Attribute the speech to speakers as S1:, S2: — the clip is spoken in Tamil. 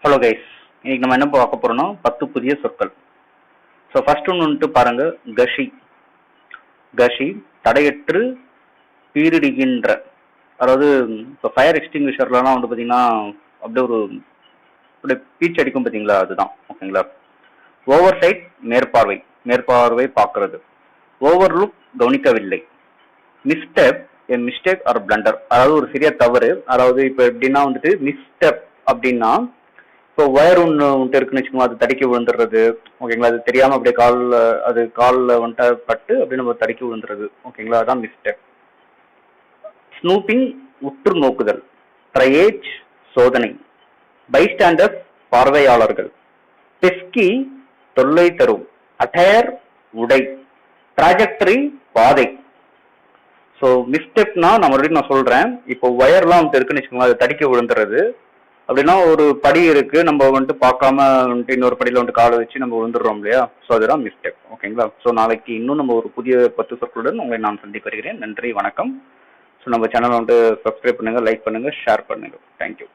S1: ஹலோ கைஸ், இன்னைக்கு நம்ம என்ன பார்க்க போறோம்னா 10 புதிய சொற்கள். ஸோ ஃபர்ஸ்ட் ஒன்று வந்துட்டு பாருங்க, கஷி. கஷி தடையற்று பீரிடுகின்ற, அதாவது இப்போ ஃபயர் எக்ஸ்டிங்விஷர்லாம் வந்து பார்த்தீங்கன்னா அப்படியே அப்படியே பீச் அடிக்கும் பார்த்தீங்களா, அதுதான். ஓகேங்களா. ஓவர் சைட் மேற்பார்வை, மேற்பார்வை பார்க்கறது. ஓவர்லுக் கவனிக்கவில்லை. மிஸ்டேக் மிஸ்டேக் ஆர் பிளண்டர், அதாவது ஒரு சிறிய தவறு. அதாவது இப்போ எப்படின்னா வந்துட்டு மிஸ்டேக் அப்படின்னா, இப்போ ஒயர் ஒன்று இருக்குன்னு வச்சுக்கோங்க, அது தடுக்கி விழுந்துடுறது. ஓகேங்களா. அது தெரியாமல் அப்படியே காலில் வந்துட்டு பட்டு அப்படியே நம்ம தடுக்கி விழுந்துடுறது. ஓகேங்களா, அதான் மிஸ்டேக். ஸ்னூப்பிங் உற்று நோக்குதல். ட்ரையேஜ் சோதனை. பைஸ்டாண்டர்ஸ் பார்வையாளர்கள். பெஸ்கி தொல்லை தரும். அட்டையர் உடை. ட்ராஜெக்டரி பாதை. ஸோ மிஸ்டேக்னா நான் சொல்றேன், இப்போ ஒயர்லாம் வந்துட்டு இருக்குன்னு வச்சுக்கோங்க, அது தடுக்கி விழுந்துடுறது. அப்படின்னா ஒரு படி இருக்கு, நம்ம வந்துட்டு பார்க்காம வந்துட்டு இன்னொரு படியில வந்துட்டு காலை வச்சு நம்ம விழுந்துடுறோம் இல்லையா. ஸோ அதுதான் மிஸ்டேக். ஓகேங்களா. ஸோ நாளைக்கு இன்னும் நம்ம ஒரு புதிய 10 சொற்களுடன் உங்களை நான் சந்திக்க வருகிறேன். நன்றி, வணக்கம். ஸோ நம்ம சேனலை வந்துட்டு சப்ஸ்கிரைப் பண்ணுங்க, லைக் பண்ணுங்க, ஷேர் பண்ணுங்க. தேங்க்யூ.